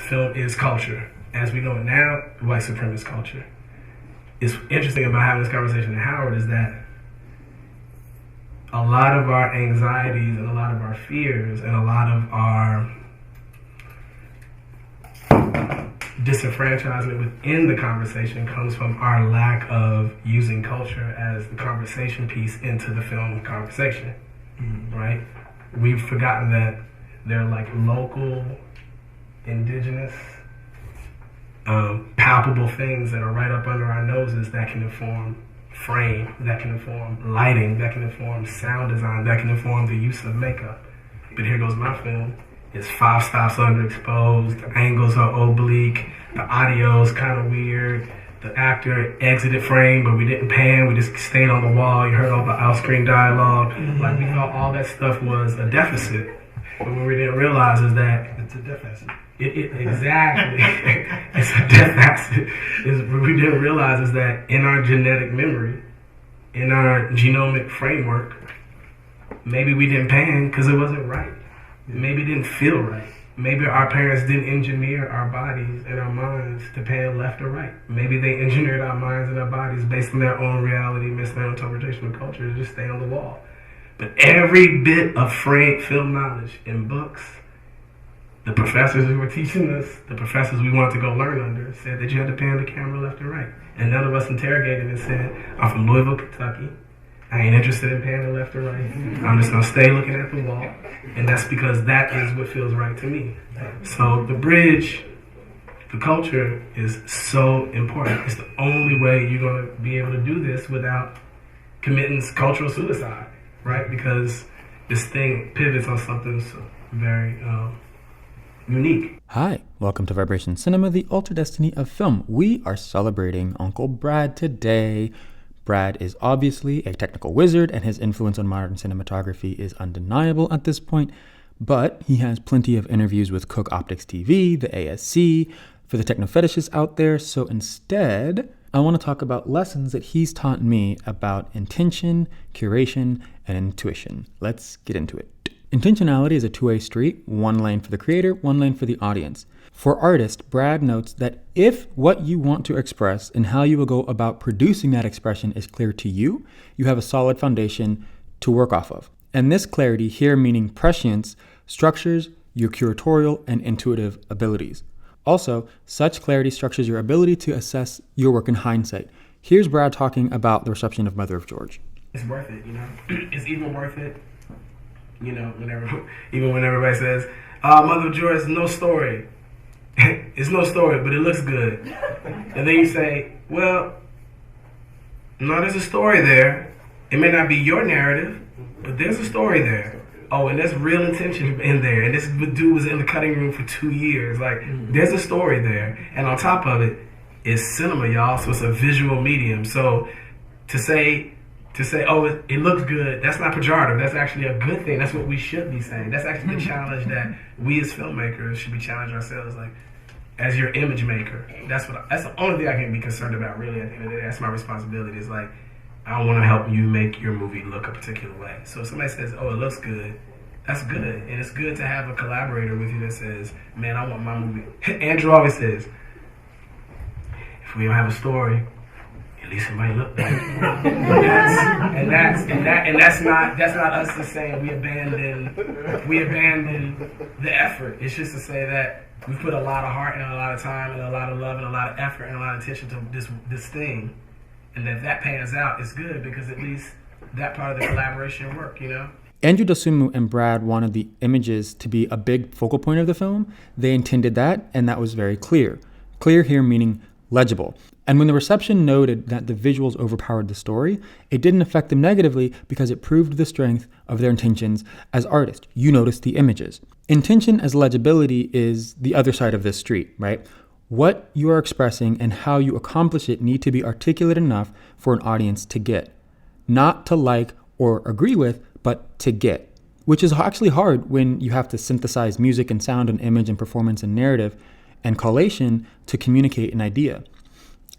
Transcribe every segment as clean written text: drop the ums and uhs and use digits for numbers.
film is culture. As we know it now, white supremacist culture. It's interesting about having this conversation at Howard is that a lot of our anxieties and a lot of our fears and a lot of our disenfranchisement within the conversation comes from our lack of using culture as the conversation piece into the film conversation, right? We've forgotten that they're like local, indigenous, palpable things that are right up under our noses that can inform frame, that can inform lighting, that can inform sound design, that can inform the use of makeup. But here goes my film. It's 5 stops underexposed, the angles are oblique, the audio's kind of weird, the actor exited frame, but we didn't pan, we just stayed on the wall, you heard all the off-screen dialogue. Like, we thought all that stuff was a deficit. But what we didn't realize is that it's a deficit. Exactly. It's a deficit. What we didn't realize is that in our genetic memory, in our genomic framework, maybe we didn't pan because it wasn't right. Maybe it didn't feel right. Maybe our parents didn't engineer our bodies and our minds to pan left or right. Maybe they engineered our minds and our bodies based on their own reality, based on their own interpretation of culture, to just stay on the wall. But every bit of film knowledge in books, the professors who were teaching us, the professors we wanted to go learn under, said that you had to pan the camera left and right. And none of us interrogated and said, I'm from Louisville, Kentucky. I ain't interested in panning left or right. I'm just going to stay looking at the wall. And that's because that is what feels right to me. So the bridge, the culture is so important. It's the only way you're going to be able to do this without committing cultural suicide, right? Because this thing pivots on something so very unique. Hi, welcome to Vibration Cinema, the Altered Destiny of Film. We are celebrating Uncle Brad today. Brad is obviously a technical wizard, and his influence on modern cinematography is undeniable at this point, but he has plenty of interviews with Cook Optics TV, the ASC, for the techno fetishists out there. So instead, I want to talk about lessons that he's taught me about intention, curation, and intuition. Let's get into it. Intentionality is a two-way street, one lane for the creator, one lane for the audience. For artists, Brad notes that if what you want to express and how you will go about producing that expression is clear to you, you have a solid foundation to work off of. And this clarity here meaning prescience structures your curatorial and intuitive abilities. Also, such clarity structures your ability to assess your work in hindsight. Here's Brad talking about the reception of Mother of George. It's worth it, you know? It's even worth it, you know, even when everybody says, Mother of George is no story. It's no story, but it looks good. And then you say, well, no, there's a story there. It may not be your narrative, but there's a story there. Oh, and there's real intention in there. And this dude was in the cutting room for 2 years. Like, there's a story there. And on top of it, it's cinema, y'all. So it's a visual medium. So to say, oh, it looks good, that's not pejorative. That's actually a good thing. That's what we should be saying. That's actually the challenge that we as filmmakers should be challenging ourselves. Like, as your image maker, that's the only thing I can be concerned about, really, at the end of the day. That's my responsibility. Is like, I want to help you make your movie look a particular way. So if somebody says, oh, it looks good, that's good. And it's good to have a collaborator with you that says, man, I want my movie. Andrew always says, if we don't have a story, at least it might look like it. and that's not us just saying we abandon the effort. It's just to say that we put a lot of heart and a lot of time and a lot of love and a lot of effort and a lot of attention to this thing, and that pans out, it's good because at least that part of the collaboration worked, you know. Andrew Dosunmu and Brad wanted the images to be a big focal point of the film. They intended that, and that was very clear. Clear here meaning legible. And when the reception noted that the visuals overpowered the story, it didn't affect them negatively because it proved the strength of their intentions as artists. You noticed the images. Intention as legibility is the other side of this street, right? What you are expressing and how you accomplish it need to be articulate enough for an audience to get. Not to like or agree with, but to get. Which is actually hard when you have to synthesize music and sound and image and performance and narrative and collation to communicate an idea.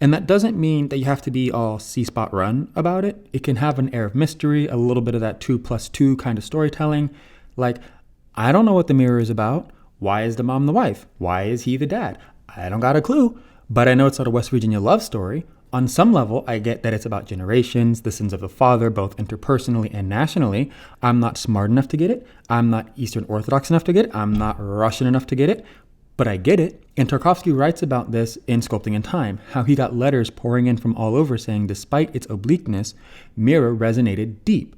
And that doesn't mean that you have to be all C-spot run about it. It can have an air of mystery, a little bit of that 2+2 kind of storytelling. Like, I don't know what the mirror is about, Why is the mom the wife? Why is he the dad? I don't got a clue, but I know it's not a West Virginia love story. On some level, I get that it's about generations, the sins of the father, both interpersonally and nationally. I'm not smart enough to get it. I'm not Eastern Orthodox enough to get it. I'm not Russian enough to get it, but I get it. And Tarkovsky writes about this in Sculpting in Time, how he got letters pouring in from all over saying despite its obliqueness, Mirror resonated deep.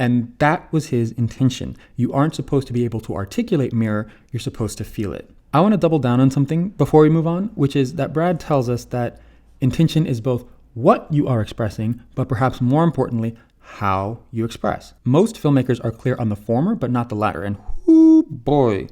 And that was his intention. You aren't supposed to be able to articulate Mirror, you're supposed to feel it. I want to double down on something before we move on, which is that Brad tells us that intention is both what you are expressing, but perhaps more importantly, how you express. Most filmmakers are clear on the former, but not the latter. And whoo boy,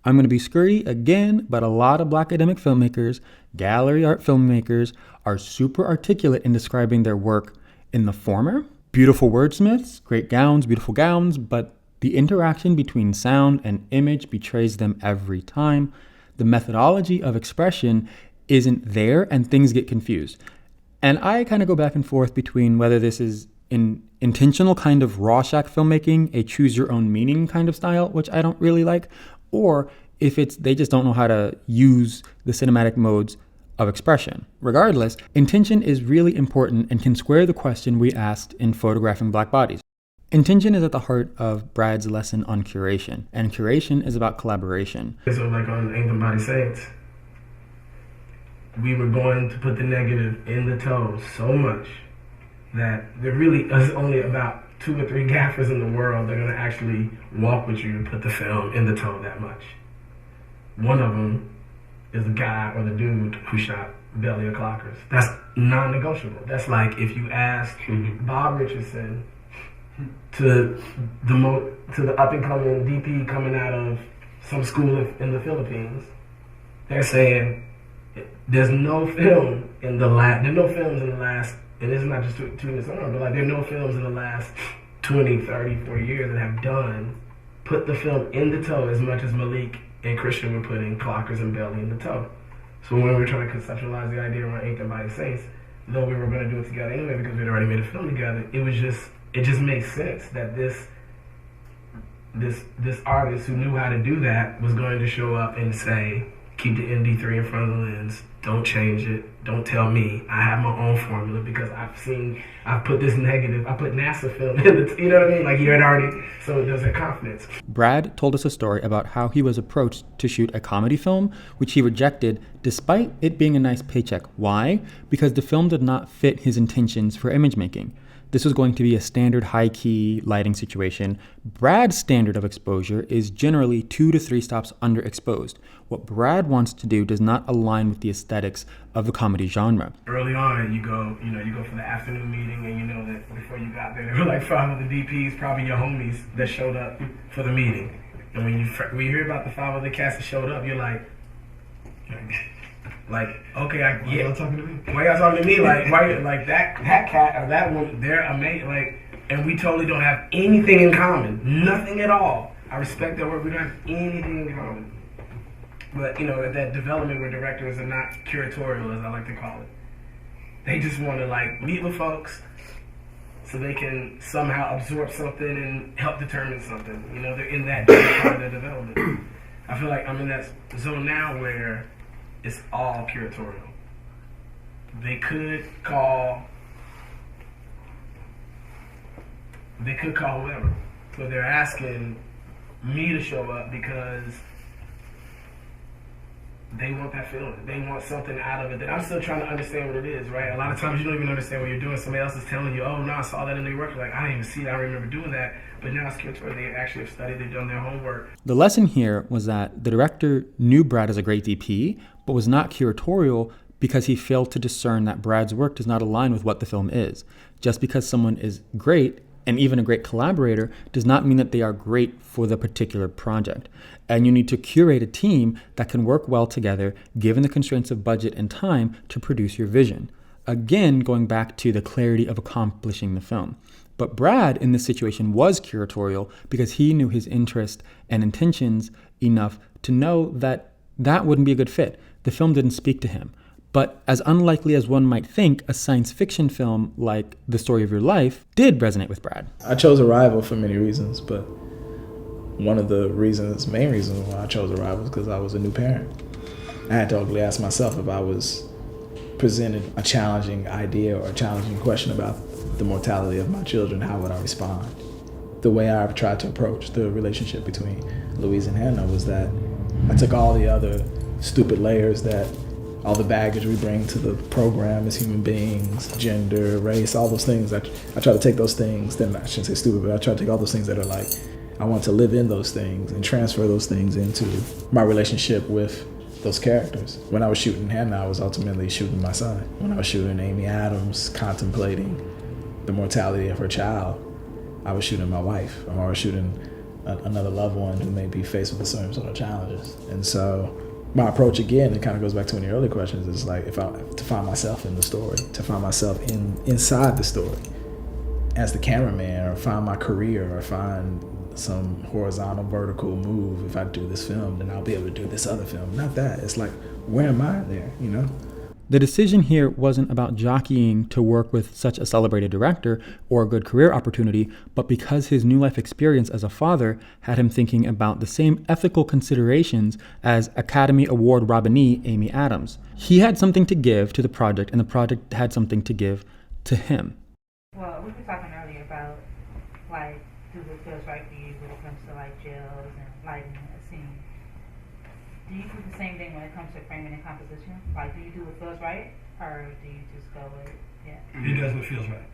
I'm going to be scurry again, but a lot of Black academic filmmakers, gallery art filmmakers, are super articulate in describing their work in the former. Beautiful wordsmiths, great gowns, beautiful gowns, but the interaction between sound and image betrays them every time. The methodology of expression isn't there and things get confused. And I kind of go back and forth between whether this is an intentional kind of Rorschach filmmaking, a choose your own meaning kind of style, which I don't really like, or if it's they just don't know how to use the cinematic modes of expression. Regardless, intention is really important and can square the question we asked in Photographing Black Bodies. Intention is at the heart of Brad's lesson on curation, and curation is about collaboration. So like on Ain't Nobody Saints, we were going to put the negative in the toe so much that there really is only about 2 or 3 gaffers in the world that are going to actually walk with you to put the film in the toe that much. One of them is the guy or the dude who shot Belly or Clockers. That's non-negotiable. That's like if you ask Bob Richardson to the up-and-coming DP coming out of some school in the Philippines, they're saying there's no film in the last, and it's not just 2 minutes on, but like there are no films in the last 20, 30, 40 years that have put the film in the toe as much as Malik and Christian were putting Clockers and Belly in the toe. So when we were trying to conceptualize the idea around Ain't Nobody Saints, though we were going to do it together anyway because we'd already made a film together, it just makes sense that this artist who knew how to do that was going to show up and say, keep the MD3 in front of the lens, don't change it, don't tell me, I have my own formula because I've put this negative, I put NASA film in the, you know what I mean? Like you had already, so there's a confidence. Brad told us a story about how he was approached to shoot a comedy film, which he rejected despite it being a nice paycheck. Why? Because the film did not fit his intentions for image making. This was going to be a standard high-key lighting situation. Brad's standard of exposure is generally 2 to 3 stops underexposed. What Brad wants to do does not align with the aesthetics of the comedy genre. Early on, you go for the afternoon meeting, and you know that before you got there were like 5 of the DPs, probably your homies, that showed up for the meeting. And when you hear about the 5 other cats that showed up, you're like, okay, Why y'all talking to me? Why y'all talking to me? Like that cat or that one, they're amazing. Like, and we totally don't have anything in common, nothing at all. I respect their work. We don't have anything in common. But you know, at that development where directors are not curatorial, as I like to call it, they just want to like meet with folks so they can somehow absorb something and help determine something. You know, they're in that part of their development. I feel like I'm in that zone now where it's all curatorial. They could call whoever, but they're asking me to show up because they want that feeling. They want something out of it that I'm still trying to understand what it is, right? A lot of times you don't even understand what you're doing. Somebody else is telling you, oh, no, I saw that in their work. You're like, I didn't even see that. I don't remember doing that. But now it's curatorial. They actually have studied. They've done their homework. The lesson here was that the director knew Brad as a great DP, but was not curatorial because he failed to discern that Brad's work does not align with what the film is. Just because someone is great and even a great collaborator does not mean that they are great for the particular project. And you need to curate a team that can work well together given the constraints of budget and time to produce your vision. Again, going back to the clarity of accomplishing the film. But Brad in this situation was curatorial because he knew his interest and intentions enough to know that that wouldn't be a good fit. The film didn't speak to him. But as unlikely as one might think, a science fiction film like The Story of Your Life did resonate with Brad. I chose Arrival for many reasons, but one of the main reasons why I chose to write was because I was a new parent. I had to ultimately ask myself if I was presented a challenging idea or a challenging question about the mortality of my children, how would I respond? The way I tried to approach the relationship between Louise and Hannah was that I took all the other stupid layers that all the baggage we bring to the program as human beings, gender, race, all those things. I try to take those things, then I shouldn't say stupid, but I try to take all those things that are like, I want to live in those things and transfer those things into my relationship with those characters. When I was shooting Hannah, I was ultimately shooting my son. When I was shooting Amy Adams, contemplating the mortality of her child, I was shooting my wife, or I was shooting another loved one who may be faced with the same sort of challenges. And so my approach, again, it kind of goes back to one of your early questions, is like to find myself in the story, to find myself inside the story as the cameraman, or find my career, or find some horizontal, vertical move. If I do this film, then I'll be able to do this other film. Not that. It's like, where am I there, you know? The decision here wasn't about jockeying to work with such a celebrated director or a good career opportunity, but because his new life experience as a father had him thinking about the same ethical considerations as Academy Award nominee Amy Adams. He had something to give to the project, and the project had something to give to him. Well, we were talking earlier about, like, do what feels right for you when it comes to, like, jails and lighting a scene. Do you do the same thing when it comes to framing and composition? Like, do you do what feels right, or do you just go with, yeah? He does what feels right.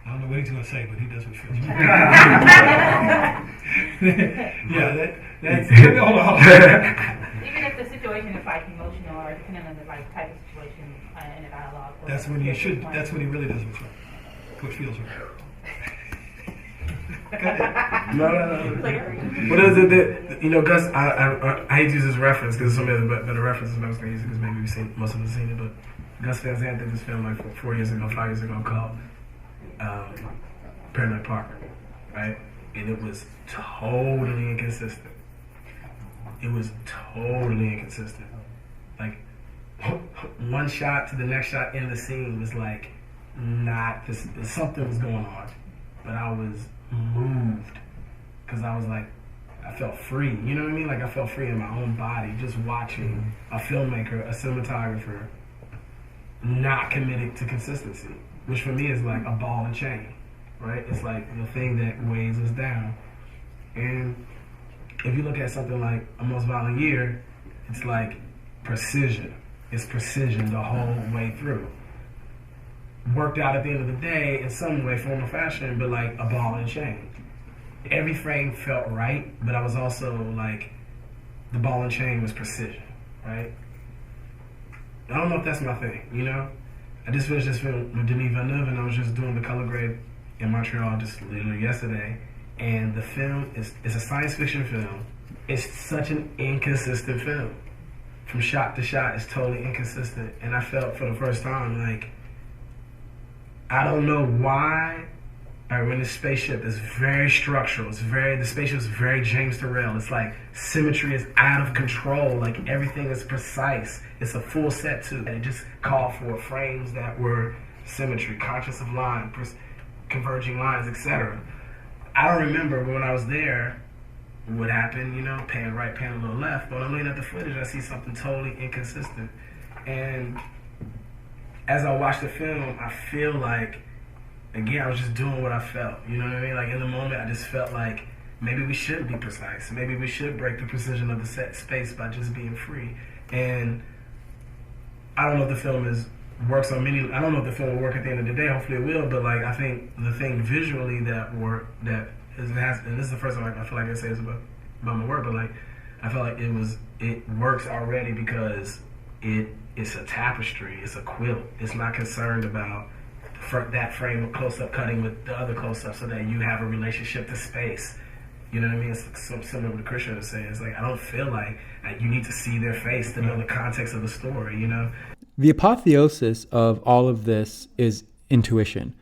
I don't know what he's going to say, but he does what feels right. Yeah, that's hold on. Even if the situation is, like, emotional, or depending on the, like, type of situation in a dialogue. That's when he really does what's right. What feels right. No. What is it that, you know, Gus, I hate to use this reference because some of the better references I was going to use it because maybe most of us have seen it, but Gus Van Sant did this film like 5 years ago called Paramount Park, right? And it was totally inconsistent. Like, one shot to the next shot in the scene was like, something was going on, but I was moved because I was like, I felt free, you know what I mean? Like, I felt free in my own body just watching a filmmaker, a cinematographer not committed to consistency, which for me is like a ball and chain, right? It's like the thing that weighs us down. And if you look at something like A Most Violent Year, it's like precision. It's precision the whole way through. Worked out at the end of the day in some way, form, or fashion, but like a ball and chain. Every frame felt right, but I was also like, the ball and chain was precision, right? I don't know if that's my thing, you know? I just finished this film with Denis Villeneuve, and I was just doing the color grade in Montreal just literally yesterday, and the film is a science fiction film. It's such an inconsistent film. From shot to shot, it's totally inconsistent, and I felt for the first time like, I don't know why. When the spaceship is very structural, the spaceship is very James Turrell. It's like symmetry is out of control. Like, everything is precise. It's a full set too. And it just called for frames that were symmetry, conscious of line, converging lines, etc. I don't remember when I was there what happened. You know, pan right, pan a little left. But when I'm looking at the footage, I see something totally inconsistent. And as I watch the film, I feel like, again, I was just doing what I felt. You know what I mean? Like, in the moment, I just felt like maybe we should be precise. Maybe we should break the precision of the set space by just being free. And I don't know if the film works on many. I don't know if the film will work at the end of the day. Hopefully, it will. But like, I think the thing visually and this is the first time I feel like I say this about my work, but like, I feel like it works already because it's a tapestry. It's a quilt. It's not concerned about that frame of close-up cutting with the other close-up so that you have a relationship to space. You know what I mean? It's similar to what Curation was saying. It's like, I don't feel like you need to see their face to know the context of the story, you know? The apotheosis of all of this is intuition.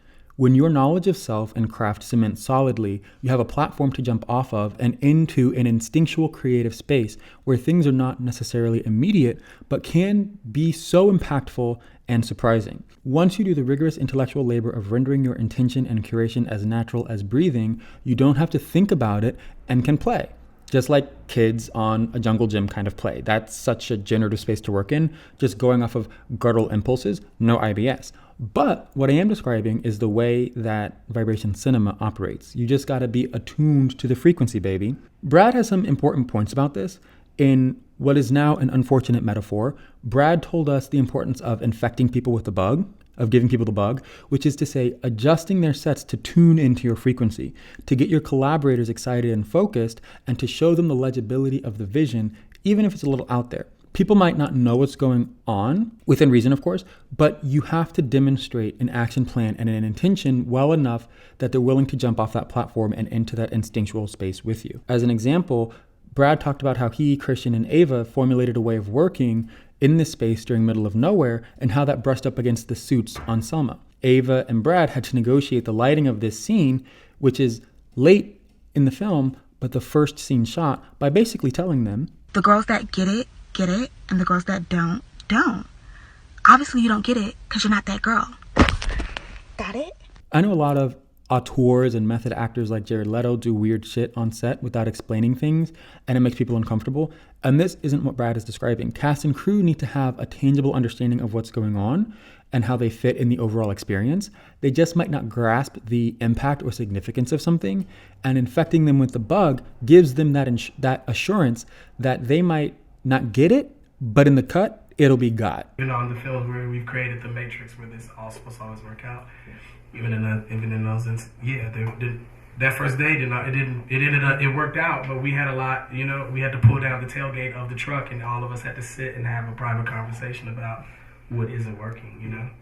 When your knowledge of self and craft cement solidly, you have a platform to jump off of and into an instinctual creative space where things are not necessarily immediate, but can be so impactful and surprising. Once you do the rigorous intellectual labor of rendering your intention and curation as natural as breathing, you don't have to think about it and can play. Just like kids on a jungle gym kind of play. That's such a generative space to work in, just going off of guttural impulses, no IBS. But what I am describing is the way that vibration cinema operates. You just gotta be attuned to the frequency, baby. Brad has some important points about this. In what is now an unfortunate metaphor, Brad told us the importance of infecting people with the bug, of giving people the bug, which is to say adjusting their sets to tune into your frequency, to get your collaborators excited and focused, and to show them the legibility of the vision, even if it's a little out there. People might not know what's going on, within reason, of course, but you have to demonstrate an action plan and an intention well enough that they're willing to jump off that platform and into that instinctual space with you. As an example, Brad talked about how he, Christian, and Ava formulated a way of working in this space during Middle of Nowhere and how that brushed up against the suits on Selma. Ava and Brad had to negotiate the lighting of this scene, which is late in the film, but the first scene shot, by basically telling them, the girls that get it, and the girls that don't. Obviously you don't get it because you're not that girl. Got it? I know a lot of auteurs and method actors like Jared Leto do weird shit on set without explaining things, and it makes people uncomfortable. And this isn't what Brad is describing. Cast and crew need to have a tangible understanding of what's going on and how they fit in the overall experience. They just might not grasp the impact or significance of something, and infecting them with the bug gives them that assurance that they might not get it, but in the cut, it'll be got. In the films where we've created the matrix where this all supposed to always work out, even in those that first day it worked out, but we had a lot, we had to pull down the tailgate of the truck and all of us had to sit and have a private conversation about what isn't working,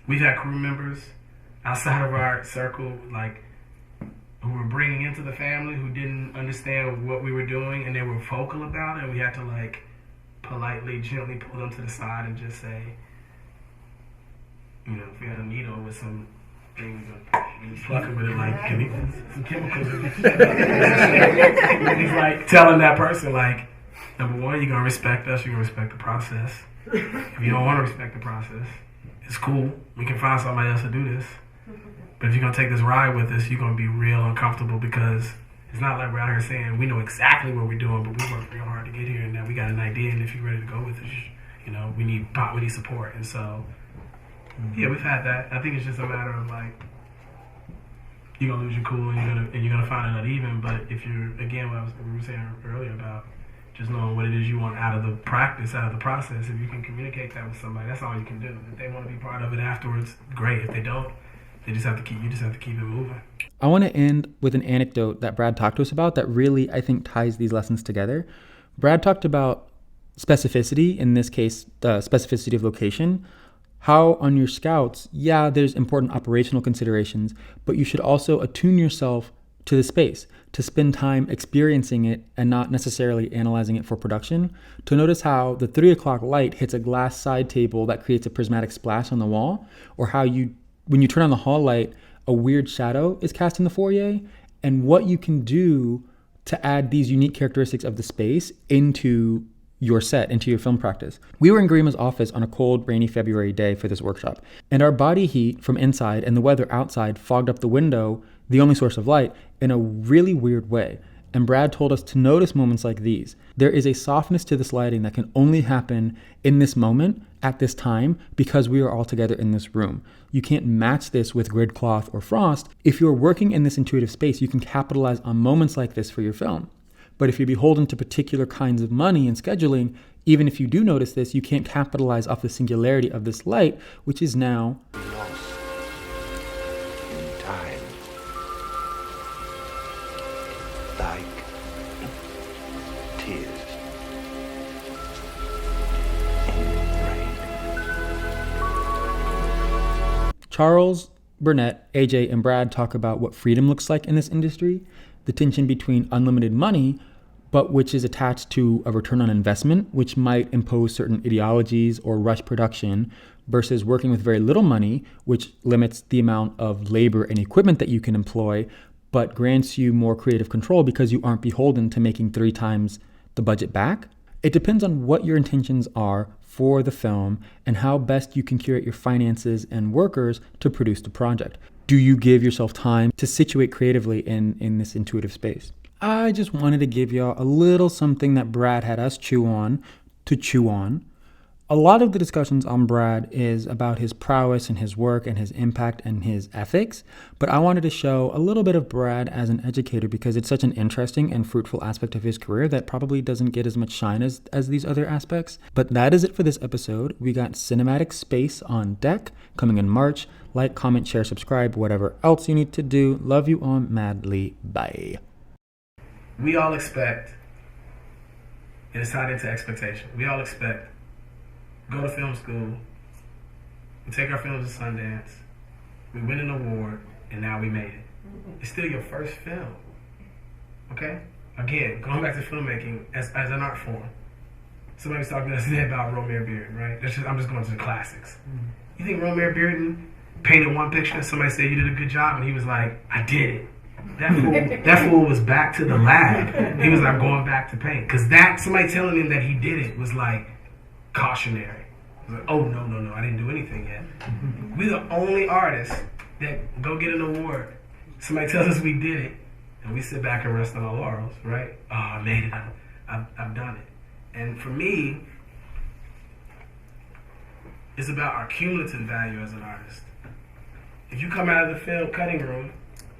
We've had crew members outside of our circle, like, who were bringing into the family who didn't understand what we were doing and they were vocal about it, and we had to, like, politely, gently pull them to the side and just say, if we had a needle with some things, we pluck it with it, like, give me some chemicals. It's like telling that person, like, number one, you're going to respect us, you're going to respect the process. If you don't want to respect the process, it's cool. We can find somebody else to do this. But if you're going to take this ride with us, you're going to be real uncomfortable because it's not like we're out here saying we know exactly what we're doing, but we worked real hard to get here and now we got an idea, and if you're ready to go with it, we need support. And so, yeah, we've had that. I think it's just a matter of, like, you're going to lose your cool and you're gonna find it uneven, but if you're, again, what we were saying earlier about just knowing what it is you want out of the practice, out of the process, if you can communicate that with somebody, that's all you can do. If they want to be part of it afterwards, great. If they don't, you just have to keep it moving. I want to end with an anecdote that Brad talked to us about that really, I think, ties these lessons together. Brad talked about specificity, in this case, the specificity of location. How on your scouts, there's important operational considerations, but you should also attune yourself to the space, to spend time experiencing it and not necessarily analyzing it for production, to notice how the 3 o'clock light hits a glass side table that creates a prismatic splash on the wall, or how when you turn on the hall light, a weird shadow is cast in the foyer, and what you can do to add these unique characteristics of the space into your set, into your film practice. We were in Garima's office on a cold, rainy February day for this workshop, and our body heat from inside and the weather outside fogged up the window, the only source of light, in a really weird way. And Brad told us to notice moments like these. There is a softness to this lighting that can only happen in this moment, at this time, because we are all together in this room. You can't match this with grid cloth or frost. If you're working in this intuitive space, you can capitalize on moments like this for your film. But if you're beholden to particular kinds of money and scheduling, even if you do notice this, you can't capitalize off the singularity of this light, which is now lost in time, like tears in rain. Charles, Burnett, AJ, and Brad talk about what freedom looks like in this industry, the tension between unlimited money, but which is attached to a return on investment, which might impose certain ideologies or rush production, versus working with very little money, which limits the amount of labor and equipment that you can employ, but grants you more creative control because you aren't beholden to making 3 times the budget back? It depends on what your intentions are for the film and how best you can curate your finances and workers to produce the project. Do you give yourself time to situate creatively in this intuitive space? I just wanted to give y'all a little something that Brad had us chew on. A lot of the discussions on Brad is about his prowess and his work and his impact and his ethics, but I wanted to show a little bit of Brad as an educator because it's such an interesting and fruitful aspect of his career that probably doesn't get as much shine as these other aspects. But that is it for this episode. We got Cinematic Space on deck, coming in March. Like, comment, share, subscribe, whatever else you need to do. Love you all madly. Bye. We all expect, and it's tied into expectation, we all expect go to film school, we take our films to Sundance, we win an award, and now we made it. It's still your first film, okay? Again, going back to filmmaking as an art form. Somebody was talking to us today about Romare Bearden, right? I'm just going to the classics. You think Romare Bearden painted one picture, somebody said you did a good job, and he was like, I did it. That fool was back to the lab. He was like going back to paint. Because somebody telling him that he did it was like cautionary. Like, oh, no, I didn't do anything yet. We're the only artists that go get an award. Somebody tells us we did it, and we sit back and rest on our laurels, right? Oh, I made it. I've done it. And for me, it's about our cumulative value as an artist. If you come out of the film cutting room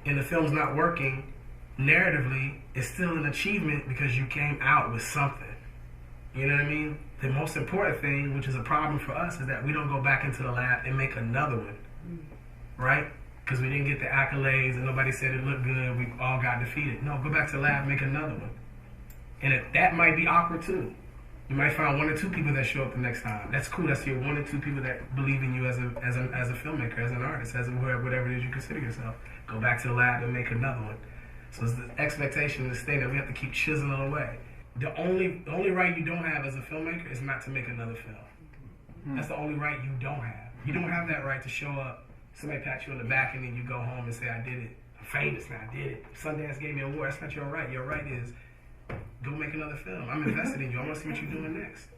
and the film's not working, narratively, it's still an achievement because you came out with something. You know what I mean? The most important thing, which is a problem for us, is that we don't go back into the lab and make another one, right? Because we didn't get the accolades and nobody said it looked good, we all got defeated. No, go back to the lab and make another one. And that might be awkward too. You might find 1 or 2 people that show up the next time. That's cool. That's your 1 or 2 people that believe in you as a filmmaker, as an artist, as whatever it is you consider yourself. Go back to the lab and make another one. So it's the expectation, this thing that we have to keep chiseling away. The only right you don't have as a filmmaker is not to make another film. That's the only right you don't have. You don't have that right to show up, somebody pat you on the back, and then you go home and say, I did it. I'm famous now, I did it. Sundance gave me an award. That's not your right. Your right is, go make another film. I'm invested in you. I want to see what you're doing next.